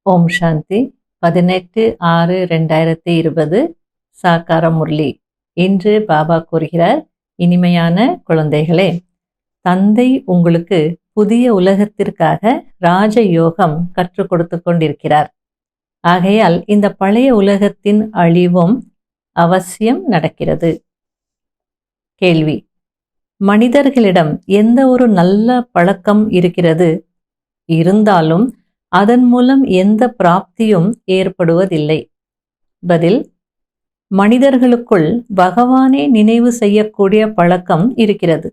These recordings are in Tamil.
ஓம் சாந்தி 18/6/2020 சாக்கார முரளி. இன்று பாபா கூறுகிறார், இனிமையான குழந்தைகளே, தந்தை உங்களுக்கு புதிய உலகத்திற்காக ராஜயோகம் கற்றுக் கொடுத்து கொண்டிருக்கிறார். ஆகையால் இந்த பழைய உலகத்தின் அழிவும் அவசியம் நடக்கிறது. கேள்வி: மனிதர்களிடம் எந்த ஒரு நல்ல பழக்கம் இருக்கிறது, இருந்தாலும் அதன் மூலம் எந்த பிராப்தியும் ஏற்படுவதில்லை. பதில்: மனிதர்களுக்குள் பகவானை நினைவு செய்யக்கூடிய பழக்கம் இருக்கிறது.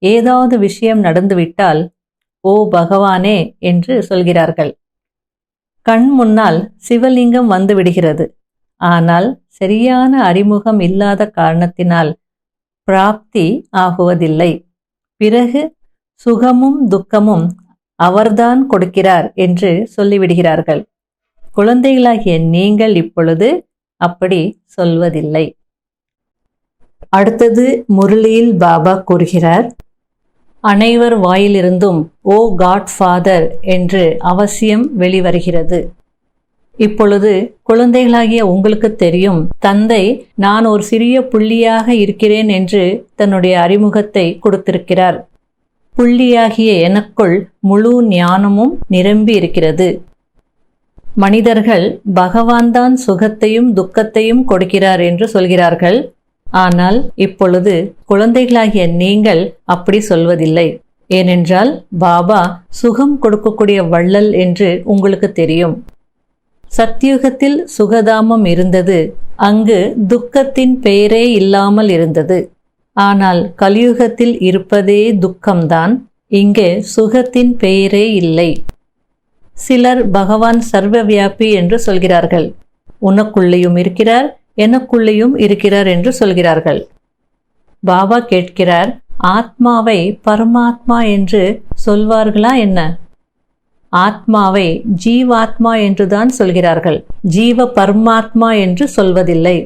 ஏதாவது விஷயம் நடந்துவிட்டால் ஓ பகவானே என்று சொல்கிறார்கள். கண் முன்னால் சிவலிங்கம் வந்து விடுகிறது. ஆனால் சரியான அறிமுகம் இல்லாத காரணத்தினால் பிராப்தி ஆகுவதில்லை. பிறகு சுகமும் துக்கமும் அவர்தான் கொடுக்கிறார் என்று சொல்லிவிடுகிறார்கள். குழந்தைகளாகிய நீங்கள் இப்பொழுது அப்படி சொல்வதில்லை. அடுத்தது முரளியில் பாபா கூறுகிறார், அனைவர் வாயிலிருந்தும் ஓ காட் ஃபாதர் என்று அவசியம் வெளிவருகிறது. இப்பொழுது குழந்தைகளாகிய உங்களுக்கு தெரியும், தந்தை நான் ஒரு சிறிய புள்ளியாக இருக்கிறேன் என்று தன்னுடைய அறிமுகத்தை கொடுத்திருக்கிறார். புள்ளியாகிய எனக்குள் முழு ஞானமும் நிரம்பி இருக்கிறது. மனிதர்கள் பகவான் தான் சுகத்தையும் துக்கத்தையும் கொடுக்கிறார் என்று சொல்கிறார்கள். ஆனால் இப்பொழுது குழந்தைகளாகிய நீங்கள் அப்படி சொல்வதில்லை. ஏனென்றால் பாபா சுகம் கொடுக்கக்கூடிய வள்ளல் என்று உங்களுக்கு தெரியும். சத்யுகத்தில் சுகதாமம் இருந்தது. அங்கு துக்கத்தின் பெயரே இல்லாமல் இருந்தது. ஆனால் கலியுகத்தில் இருப்பதே துக்கம்தான். இங்கே சுகத்தின் பெயரே இல்லை. சிலர் பகவான் சர்வவியாபி என்று சொல்கிறார்கள். உனக்குள்ளேயும் இருக்கிறார், எனக்குள்ளேயும் இருக்கிறார் என்று சொல்கிறார்கள். பாபா கேட்கிறார், ஆத்மாவை பரமாத்மா என்று சொல்வார்களா என்ன? ஆத்மாவை ஜீவாத்மா என்றுதான் சொல்கிறார்கள். ஜீவ பரமாத்மா என்று சொல்வதில்லை.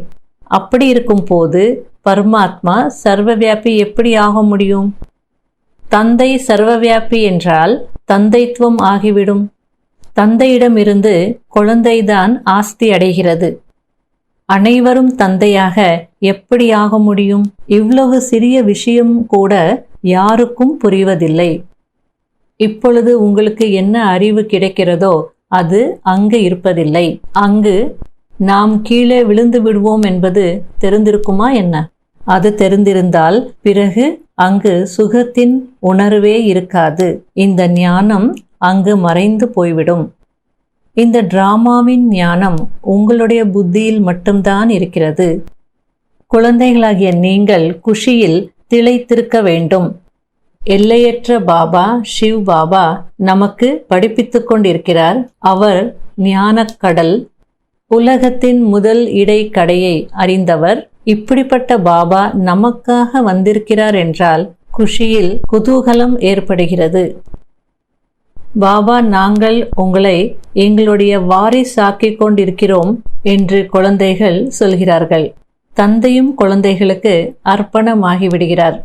அப்படி இருக்கும் போது பரமாத்மா சர்வவியாபி எப்படி ஆக முடியும்? தந்தை சர்வவியாபி என்றால் தந்தைத்துவம் ஆகிவிடும். தந்தையிடமிருந்து குழந்தைதான் ஆஸ்தி அடைகிறது. அனைவரும் தந்தையாக எப்படி ஆக முடியும்? இவ்வளவு சிறிய விஷயம் கூட யாருக்கும் புரிவதில்லை. இப்பொழுது உங்களுக்கு என்ன அறிவு கிடைக்கிறதோ அது அங்கு இருப்பதில்லை. அங்கு நாம் கீழே விழுந்து விடுவோம் என்பது தெரிந்திருக்குமா என்ன? அது தெரிந்திருந்தால் பிறகு அங்கு சுகத்தின் உணர்வே இருக்காது. இந்த ஞானம் அங்கு மறைந்து போய்விடும். இந்த டிராமாவின் ஞானம் உங்களுடைய புத்தியில் மட்டும்தான் இருக்கிறது. குழந்தைகளாகிய நீங்கள் குஷியில் திளைத்திருக்க வேண்டும். எல்லையற்ற பாபா ஷிவ் பாபா நமக்கு படிப்பித்துக் கொண்டிருக்கிறார். அவர் ஞானக்கடல், உலகத்தின் முதல் இடைக்கடையை அறிந்தவர். இப்படிப்பட்ட பாபா நமக்காக வந்திருக்கிறார் என்றால் குஷியில் குதூகலம் ஏற்படுகிறது. பாபா, நாங்கள் உங்களை எங்களுடைய வாரிசாக்கிக் கொண்டிருக்கிறோம் என்று குழந்தைகள் சொல்கிறார்கள். தந்தையும் குழந்தைகளுக்கு அர்ப்பணமாகிவிடுகிறார்.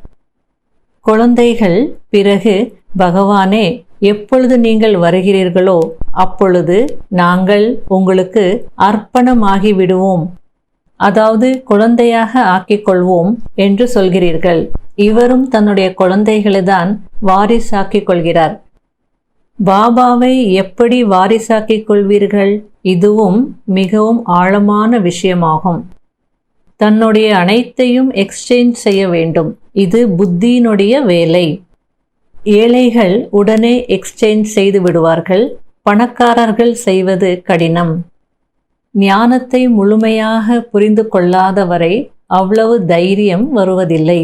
குழந்தைகள் பிறகு, பகவானே, எப்பொழுது நீங்கள் வருகிறீர்களோ அப்பொழுது நாங்கள் உங்களுக்கு அர்ப்பணமாகி விடுவோம், அதாவது குழந்தையாக ஆக்கிக் கொள்வோம் என்று சொல்கிறீர்கள். இவரும் தன்னுடைய குழந்தைகளை தான் வாரிசாக்கிக் கொள்கிறார். பாபாவை எப்படி வாரிசாக்கிக் கொள்வீர்கள்? இதுவும் மிகவும் ஆழமான விஷயமாகும். தன்னுடைய அனைத்தையும் எக்ஸ்சேஞ்ச் செய்ய வேண்டும். இது புத்தியினுடைய வேலை. ஏழைகள் உடனே எக்ஸ்சேஞ்ச் செய்து விடுவார்கள். பணக்காரர்கள் செய்வது கடினம். ஞானத்தை முழுமையாக புரிந்து கொள்ளாதவரை அவ்வளவு தைரியம் வருவதில்லை.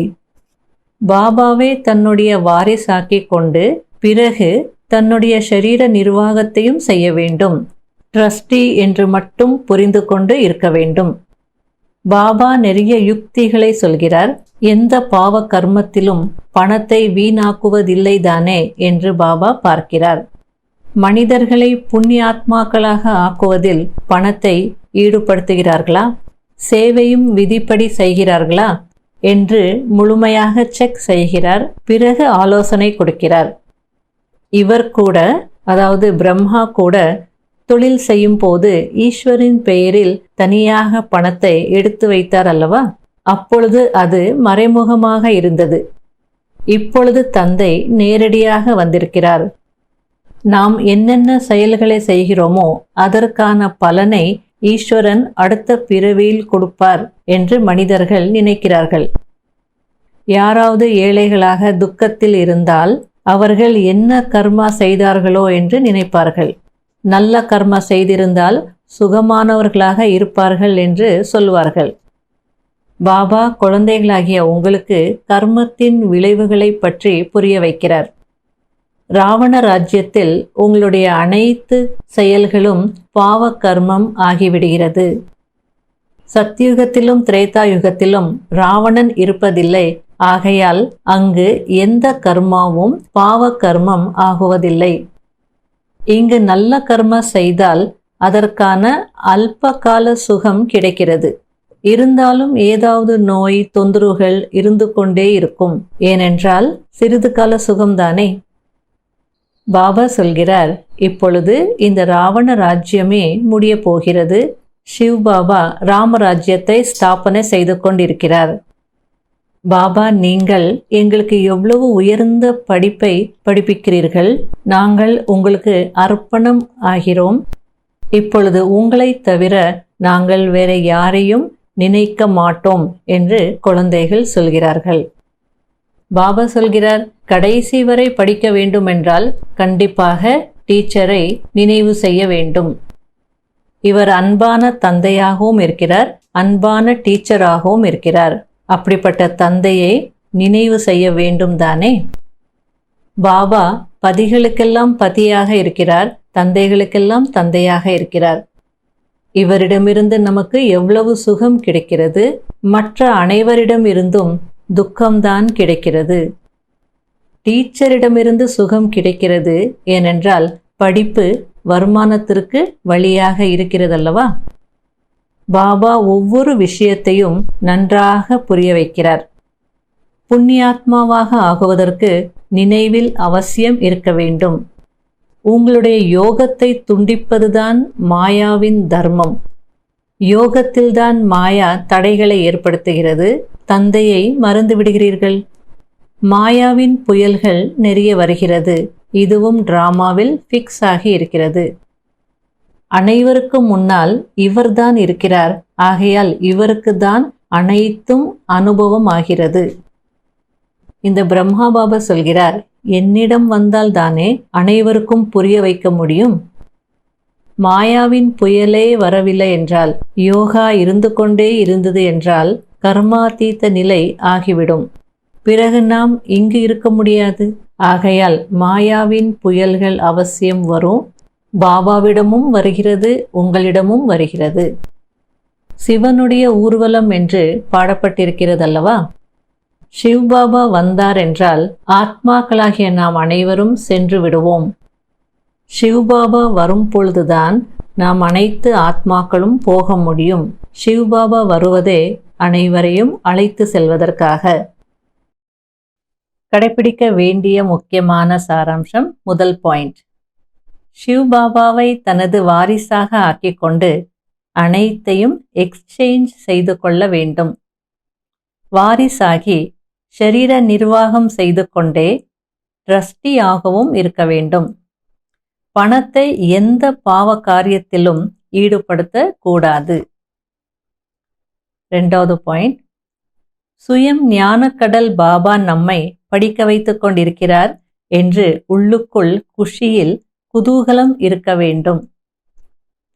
பாபாவே தன்னுடைய வாரிசாக்கிக் கொண்டு பிறகு தன்னுடைய ஷரீர நிர்வாகத்தையும் செய்ய வேண்டும். ட்ரஸ்டி என்று மட்டும் புரிந்து கொண்டு இருக்க வேண்டும். பாபா நிறைய யுக்திகளை சொல்கிறார். எந்த பாவ கர்மத்திலும் பணத்தை வீணாக்குவதில்லை தானே என்று பாபா பார்க்கிறார். மனிதர்களை புண்ணியாத்மாக்களாக ஆக்குவதில் பணத்தை ஈடுபடுத்துகிறார்களா? சேவையும் விதிப்படி செய்கிறார்களா என்று முழுமையாக செக் செய்கிறார். பிறகு ஆலோசனை கொடுக்கிறார். இவர் கூட, அதாவது பிரம்மா கூட தொழில் செய்யும் போது ஈஸ்வரின் பெயரில் தனியாக பணத்தை எடுத்து வைத்தார் அல்லவா? அப்பொழுது அது மறைமுகமாக இருந்தது. இப்பொழுது தந்தை நேரடியாக வந்திருக்கிறார். நாம் என்னென்ன செயல்களை செய்கிறோமோ அதற்கான பலனை ஈஸ்வரன் அடுத்த பிறவியில் கொடுப்பார் என்று மனிதர்கள் நினைக்கிறார்கள். யாராவது ஏழைகளாக துக்கத்தில் இருந்தால் அவர்கள் என்ன கர்மா செய்தார்களோ என்று நினைப்பார்கள். நல்ல கர்மா செய்திருந்தால் சுகமானவர்களாக இருப்பார்கள் என்று சொல்வார்கள். பாபா குழந்தைகளாகிய உங்களுக்கு கர்மத்தின் விளைவுகளை பற்றி புரிய வைக்கிறார். ராவண ராஜ்யத்தில் உங்களுடைய அனைத்து செயல்களும் பாவ கர்மம் ஆகிவிடுகிறது. சத்யுகத்திலும் திரேதாயுகத்திலும் ராவணன் இருப்பதில்லை. ஆகையால் அங்கு எந்த கர்மாவும் பாவ கர்மம் ஆகுவதில்லை. இங்கு நல்ல கர்மா செய்தால் அதற்கான அல்பகால சுகம் கிடைக்கிறது. இருந்தாலும் ஏதாவது நோய் தொந்தரவுகள் இருந்து கொண்டே இருக்கும். ஏனென்றால் சிறிது கால சுகம்தானே. பாபா சொல்கிறார், இப்பொழுது இந்த ராவண ராஜ்யமே முடிய போகிறது. சிவ் பாபா ராமராஜ்யத்தை ஸ்தாபனை செய்து கொண்டிருக்கிறார். பாபா, நீங்கள் எங்களுக்கு எவ்வளவு உயர்ந்த படிப்பை படிப்பிக்கிறீர்கள். நாங்கள் உங்களுக்கு அர்ப்பணம் ஆகிறோம். இப்பொழுது உங்களை தவிர நாங்கள் வேற யாரையும் நினைக்க மாட்டோம் என்று குழந்தைகள் சொல்கிறார்கள். பாபா சொல்கிறார், கடைசி வரை படிக்க வேண்டும் என்றால் கண்டிப்பாக டீச்சரை நினைவு செய்ய வேண்டும். இவர் அன்பான தந்தையாகவும் இருக்கிறார், அன்பான டீச்சராகவும் இருக்கிறார். அப்படிப்பட்ட தந்தையை நினைவு செய்ய வேண்டும் தானே. பாபா பதிகளுக்கெல்லாம் பதியாக இருக்கிறார், தந்தைகளுக்கெல்லாம் தந்தையாக இருக்கிறார். இவரிடமிருந்து நமக்கு எவ்வளவு சுகம் கிடைக்கிறது. மற்ற அனைவரிடம் இருந்தும் துக்கம்தான் கிடைக்கிறது. டீச்சரிடமிருந்து சுகம் கிடைக்கிறது. ஏனென்றால் படிப்பு வருமானத்திற்கு வழியாக இருக்கிறதல்லவா. பாபா ஒவ்வொரு விஷயத்தையும் நன்றாக புரிய வைக்கிறார். புண்ணியாத்மாவாக ஆகுவதற்கு நினைவில் அவசியம் இருக்க வேண்டும். உங்களுடைய யோகத்தை துண்டிப்பதுதான் மாயாவின் தர்மம். யோகத்தில்தான் மாயா தடைகளை ஏற்படுத்துகிறது. தந்தையை மறந்து விடுகிறீர்கள். மாயாவின் புயல்கள் நிறைய வருகிறது. இதுவும் டிராமாவில் ஃபிக்ஸ் ஆகி இருக்கிறது. அனைவருக்கும் முன்னால் இவர்தான் இருக்கிறார். ஆகையால் இவருக்கு தான் அனைத்தும் அனுபவம் ஆகிறது. இந்த பிரம்மா பாபா சொல்கிறார், என்னிடம் வந்தால் தானே அனைவருக்கும் புரிய வைக்க முடியும். மாயாவின் புயலே வரவில்லை என்றால், யோகா இருந்து கொண்டே இருந்தது என்றால் கர்மாதீத நிலை ஆகிவிடும். பிறகு நாம் இங்கு இருக்க முடியாது. ஆகையால் மாயாவின் புயல்கள் அவசியம் வரும். பாபாவிடமும் வருகிறது, உங்களிடமும் வருகிறது. சிவனுடைய ஊர்வலம் என்று பாடப்பட்டிருக்கிறதல்லவா. சிவ்பாபா வந்தார் என்றால் ஆத்மாக்களாகிய நாம் அனைவரும் சென்று விடுவோம். சிவ்பாபா வரும் பொழுதுதான் நாம் அனைத்து ஆத்மாக்களும் போக முடியும். சிவ்பாபா வருவதே அனைவரையும் அழைத்து செல்வதற்காக. கடைபிடிக்க வேண்டிய முக்கியமான சாராம்சம், முதல் பாயிண்ட், சிவ்பாபாவை தனது வாரிசாக ஆக்கிக்கொண்டு அனைத்தையும் எக்ஸ்சேஞ்ச் செய்து கொள்ள வேண்டும். வாரிசாகி ஷரீர நிர்வாகம் செய்து கொண்டே ட்ரஸ்டியாகவும் இருக்க வேண்டும். பணத்தை எந்த பாவ காரியத்திலும் ஈடுபடுத்த கூடாது. இரண்டாவது பாயிண்ட், சுயம் ஞானக்கடல் பாபா நம்மை படிக்க வைத்துக் கொண்டிருக்கிறார் என்று உள்ளுக்குள் குஷியில் குதூகலம் இருக்க வேண்டும்.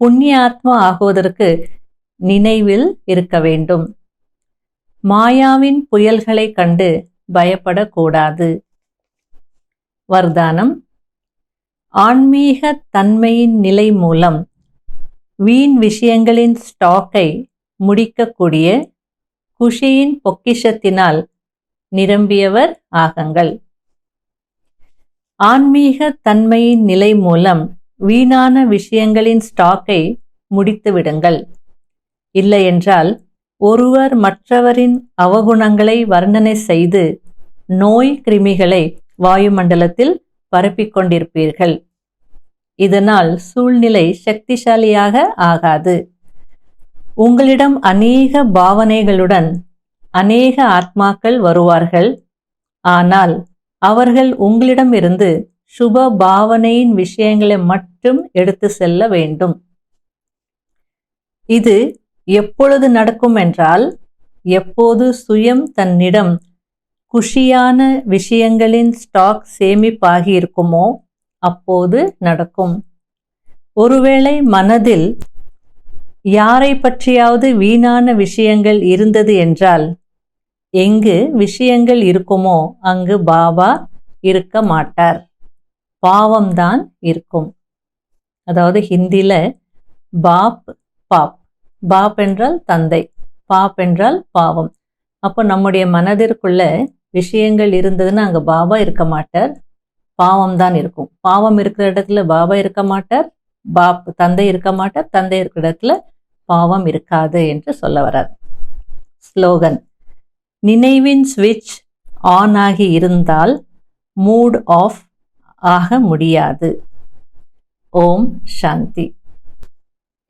புண்ணிய ஆத்மா ஆகுவதற்கு நினைவில் இருக்க வேண்டும். மாயாவின் புயல்களை கண்டு பயப்படக்கூடாது. வர்தானம், ஆன்மீக தன்மையின் நிலை மூலம் வீண் விஷயங்களின் ஸ்டாக்கை முடிக்கக்கூடிய குஷியின் பொக்கிஷத்தினால் நிரம்பியவர் ஆகுங்கள். ஆன்மீக தன்மையின் நிலை மூலம் வீணான விஷயங்களின் ஸ்டாக்கை முடித்து விடுங்கள். இல்லையென்றால் ஒருவர் மற்றவரின் அவகுணங்களை வர்ணனை செய்து நோய் கிருமிகளை வாயுமண்டலத்தில் பரப்பிக் கொண்டிருப்பீர்கள். இதனால் சூழ்நிலை சக்திசாலியாக ஆகாது. உங்களிடம் அநேக பாவனைகளுடன் அநேக ஆத்மாக்கள் வருவார்கள். ஆனால் அவர்கள் உங்களிடமிருந்து சுப பாவனையின் விஷயங்களை மட்டும் எடுத்து செல்ல வேண்டும். இது எப்பொழுது நடக்கும் என்றால், எப்போது சுயம் தன்னிடம் குஷியான விஷயங்களின் ஸ்டாக் சேமிப்பாகி இருக்குமோ அப்போது நடக்கும். ஒருவேளை மனதில் யாரை பற்றியாவது வீணான விஷயங்கள் இருந்தது என்றால், எங்கு விஷயங்கள் இருக்குமோ அங்கு பாபா இருக்க மாட்டார், பாவம்தான் இருக்கும். அதாவது ஹிந்தியில பாப் பாப், பாப் என்றால் தந்தை, பாப் என்றால் பாவம். அப்போ நம்முடைய மனதிற்குள்ள விஷயங்கள் இருந்ததுன்னா அங்கே பாபா இருக்க மாட்டார், பாவம் தான் இருக்கும். பாவம் இருக்கிற இடத்துல பாபா இருக்க மாட்டார், பாப் தந்தை இருக்க மாட்டார், தந்தை இருக்கிற இடத்துல பாவம் இருக்காது என்று சொல்ல வரார். ஸ்லோகன்: நினைவின் ஸ்விட்ச் ஆன் ஆகி இருந்தால் மூட் ஆஃப் ஆக முடியாது. ஓம் சாந்தி.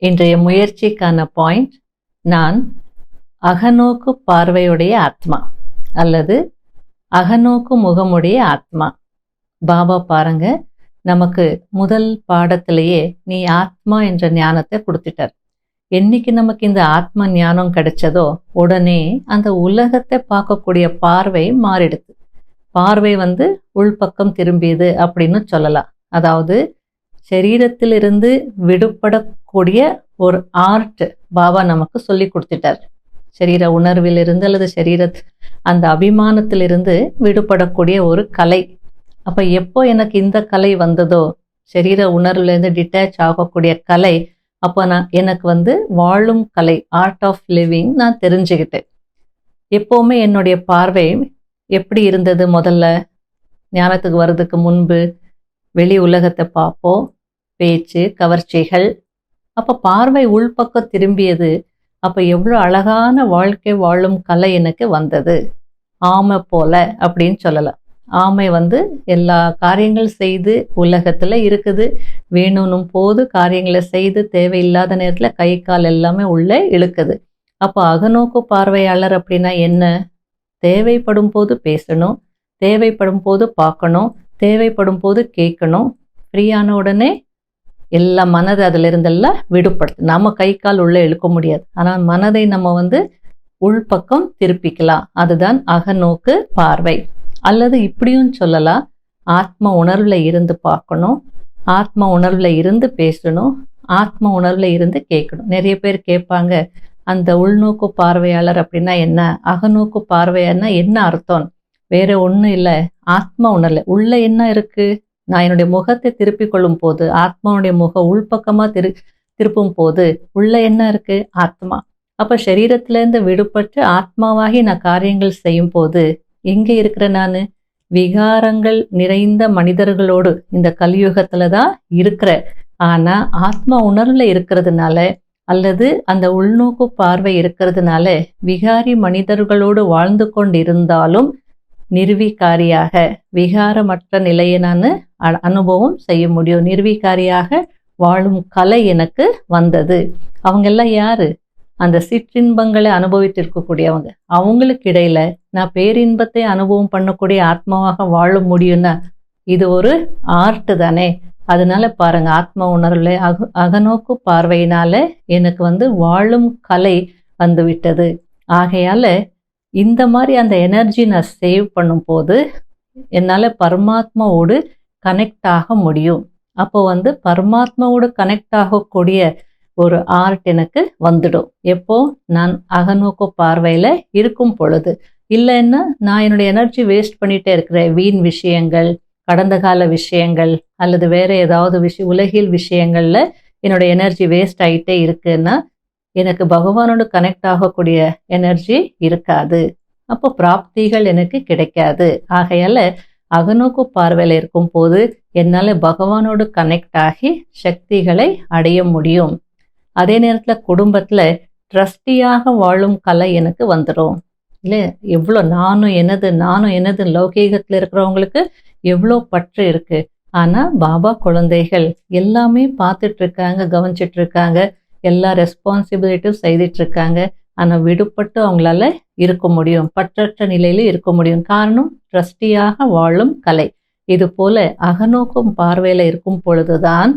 இன்றைய முயற்சிக்கான பாயிண்ட்: நான் அகநோக்கு பார்வையுடைய ஆத்மா அல்லது அகநோக்கு முகமுடைய ஆத்மா. பாபா பாருங்க, நமக்கு முதல் பாடத்திலேயே நீ ஆத்மா என்ற ஞானத்தை கொடுத்துட்டார். என்னைக்கு நமக்கு இந்த ஆத்ம ஞானம் கிடைச்சதோ உடனே அந்த உலகத்தை பார்க்கக்கூடிய பார்வை மாறிடுது. பார்வை உள்பக்கம் திரும்பியது அப்படின்னு சொல்லலாம். அதாவது சரீரத்திலிருந்து விடுபடக்கூடிய ஒரு ஆர்ட் பாபா நமக்கு சொல்லி கொடுத்துட்டார். சரீர உணர்விலிருந்து அல்லது சரீர அந்த அபிமானத்திலிருந்து விடுபடக்கூடிய ஒரு கலை. அப்போ எப்போ எனக்கு இந்த கலை வந்ததோ, சரீர உணர்வுலேருந்து டிட்டாச் ஆகக்கூடிய கலை, அப்போ எனக்கு வாழும் கலை, ஆர்ட் ஆஃப் லிவிங் நான் தெரிஞ்சுக்கிட்டேன். எப்போவுமே என்னுடைய பார்வை எப்படி இருந்தது? முதல்ல ஞானத்துக்கு வர்றதுக்கு முன்பு வெளி உலகத்தை பார்ப்போம், பேச்சு, கவர்ச்சிகள். அப்போ பார்வை உள்பக்கம் திரும்பியது. அப்போ எவ்வளோ அழகான வாழ்க்கை வாழும் கலை எனக்கு வந்தது. ஆமை போல அப்படின்னு சொல்லலாம். ஆமை எல்லா காரியங்கள் செய்து உலகத்தில் இருக்குது, வேணும்னும் போது காரியங்களை செய்து தேவையில்லாத நேரத்தில் கை கால் எல்லாமே உள்ளே இழுக்குது. அப்போ அகநோக்கு பார்வையாளர் அப்படின்னா என்ன? தேவைப்படும் போது பேசணும், தேவைப்படும் போது பார்க்கணும், தேவைப்படும் போது கேட்கணும். ஃப்ரீயான உடனே எல்லா மனதை அதிலிருந்தெல்லாம் விடுபடுத்து. நம்ம கை கால் உள்ளே இழுக்க முடியாது, ஆனால் மனதை நம்ம உள்பக்கம் திருப்பிக்கலாம். அதுதான் அகநோக்கு பார்வை. அல்லது இப்படியும் சொல்லலாம், ஆத்ம உணர்வில் இருந்து பார்க்கணும், ஆத்ம உணர்வில் இருந்து பேசணும், ஆத்ம உணர்வில் இருந்து கேட்கணும். நிறைய பேர் கேட்பாங்க, அந்த உள்நோக்கு பார்வையாளர் அப்படின்னா என்ன, அகநோக்கு பார்வையாளர்னா என்ன அர்த்தம்? வேற ஒன்றும் இல்லை, ஆத்ம உணர்வில் உள்ள என்ன இருக்கு? நான் என்னுடைய முகத்தை திருப்பி கொள்ளும் போது, ஆத்மாவுடைய முகம் உள்பக்கமாக திருப்பும் போது உள்ள என்ன இருக்கு? ஆத்மா. அப்போ சரீரத்திலேருந்து விடுபட்டு ஆத்மாவாகி நான் காரியங்கள் செய்யும் போது எங்கே இருக்கிற நான்? விகாரங்கள் நிறைந்த மனிதர்களோடு இந்த கலியுகத்துல தான் இருக்கிற. ஆனா ஆத்மா உணர்வுல இருக்கிறதுனால அல்லது அந்த உள்நோக்கு பார்வை இருக்கிறதுனால விகாரி மனிதர்களோடு வாழ்ந்து கொண்டிருந்தாலும் நிர்வீகாரியாக விகாரமற்ற நிலையை நான் அனுபவம் செய்ய முடியும். நிர்வீகாரியாக வாழும் கலை எனக்கு வந்தது. அவங்கெல்லாம் யாரு? அந்த சிற்றின்பங்களை அனுபவித்திருக்கக்கூடியவங்க. அவங்களுக்கு இடையில நான் பேரின்பத்தை அனுபவம் பண்ணக்கூடிய ஆத்மாவாக வாழ முடியும்னா இது ஒரு ஆர்ட் தானே. அதனால பாருங்க, ஆத்ம உணர்வுல அகநோக்கு பார்வையினால எனக்கு வாழும் கலை வந்து விட்டது. ஆகையால இந்த மாதிரி அந்த எனர்ஜி நான் சேவ் பண்ணும் போது என்னால் பரமாத்மாவோடு கனெக்ட் ஆக முடியும். அப்போ பரமாத்மாவோடு கனெக்ட் ஆகக்கூடிய ஒரு ஆர்ட் எனக்கு வந்துடும். எப்போ? நான் அகநோக்கு பார்வையில் இருக்கும் பொழுது. இல்லைன்னா நான் என்னுடைய எனர்ஜி வேஸ்ட் பண்ணிகிட்டே இருக்கிறேன். வீண் விஷயங்கள், கடந்த கால விஷயங்கள் அல்லது வேறு ஏதாவது உலகில் விஷயங்களில் என்னுடைய எனர்ஜி வேஸ்ட் ஆகிட்டே இருக்குன்னா எனக்கு பகவானோடு கனெக்ட் ஆகக்கூடிய எனர்ஜி இருக்காது. அப்போ பிராப்திகள் எனக்கு கிடைக்காது. ஆகையால் அகநோக்கு பார்வையில் இருக்கும் போது என்னால் பகவானோடு கனெக்ட் ஆகி சக்திகளை அடைய முடியும். அதே நேரத்தில் குடும்பத்தில் ட்ரஸ்டியாக வாழும் கலை எனக்கு வந்துடும். இல்லை, எவ்வளோ நானும் எனது லௌகீகத்தில் இருக்கிறவங்களுக்கு எவ்வளோ பற்று இருக்குது. ஆனா பாபா குழந்தைகள் எல்லாமே பார்த்துட்டு இருக்காங்க, கவனிச்சிட்டு இருக்காங்க, எல்லா ரெஸ்பான்சிபிலிட்டியும் செய்துட்டு இருக்காங்க. ஆனா விடுபட்டு அவங்களால இருக்க முடியும், பற்றற்ற நிலையில இருக்க முடியும். காரணம் ட்ரஸ்டியாக வாழும் கலை. இது போல அகநோக்கும் பார்வையில இருக்கும் பொழுதுதான்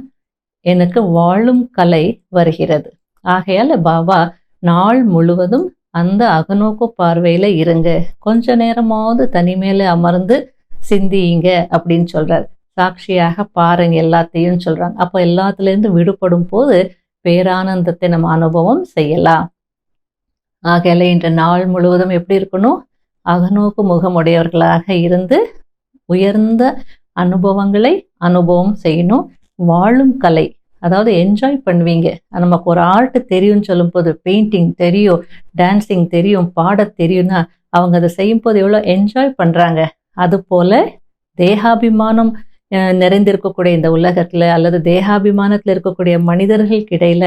எனக்கு வாழும் கலை வருகிறது. ஆகையால பாபா நாள் முழுவதும் அந்த அகநோக்கு பார்வையில இருங்க, கொஞ்ச நேரமாவது தனிமையில அமர்ந்து சிந்தியுங்க அப்படின்னு சொல்றாரு. சாட்சியாக பாருங்க எல்லாத்தையும் சொல்றாங்க. அப்போ எல்லாத்துலேருந்து விடுபடும் போது பேரானந்தத்தை நம்ம அனுபவம் செய்யலாம். ஆகையால இன்று நாள் முழுவதும் எப்படி இருக்கணும்? அகநோக்கு முகமுடையவர்களாக இருந்து உயர்ந்த அனுபவங்களை அனுபவம் செய்யணும். வாழும் கலை, அதாவது என்ஜாய் பண்ணுவீங்க. நமக்கு ஒரு ஆர்ட் தெரியும்னு சொல்லும் போது, பெயிண்டிங் தெரியும், டான்ஸிங் தெரியும், பாட தெரியும்னா அவங்க அதை செய்யும் போது எவ்வளோ என்ஜாய் பண்ணுறாங்க. அது போல தேகாபிமானம் நிறைந்திருக்கக்கூடிய இந்த உலகத்தில் அல்லது தேகாபிமானத்தில் இருக்கக்கூடிய மனிதர்களுக்கு இடையில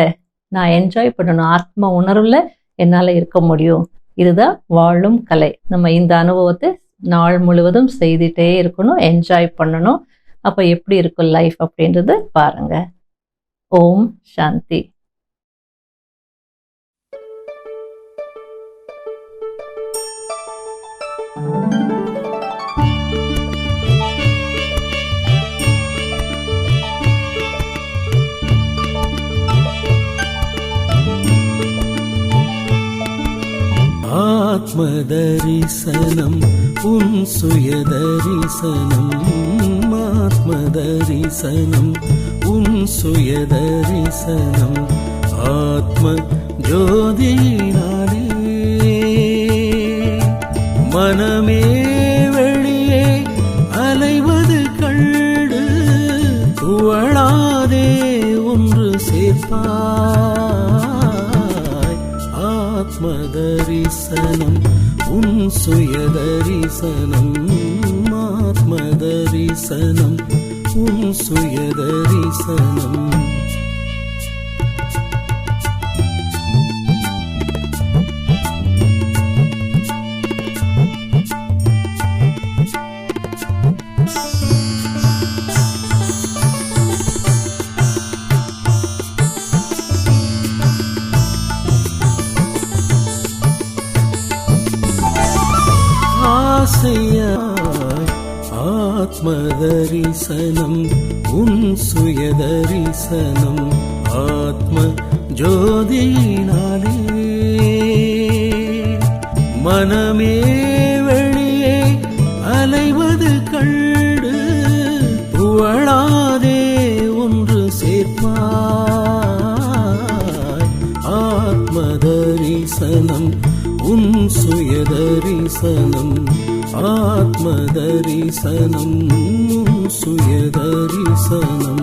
நான் என்ஜாய் பண்ணணும், ஆத்ம உணர்வில் என்னால் இருக்க முடியும். இதுதான் வாழும் கலை. நம்ம இந்த அனுபவத்தை நாள் முழுவதும் செய்துட்டே இருக்கணும், என்ஜாய் பண்ணணும். அப்போ எப்படி இருக்கும் லைஃப் அப்படின்றது பாருங்க. ஓம் சாந்தி. ஆத்மதரிசனம் உன் சுயதரிசனம், ஆத்மதரிசனம் உன் சுயதரிசனம், ஆத்ம ஜோதியினாலே மனமே வெளியே அலைவது கண்டு துவளாதே ஒன்று சேர்ப்பாய். ஆத்மதரிசனம் உன் சுயதரிசனம், ஆத்மதரிசனம் உன் சுயதரிசனம். ஆத்மதரிசனம் உன் சுயதரிசனம், ஆத்ம ஜோதியினாலே மனமே வெளியே அலைவது கண்டு புவழாதே ஒன்று சேர்ப்பாய். ஆத்மதரிசனம் உன் சுயதரிசனம், ஆத்மதரிசனம் சுயதரிசனம்.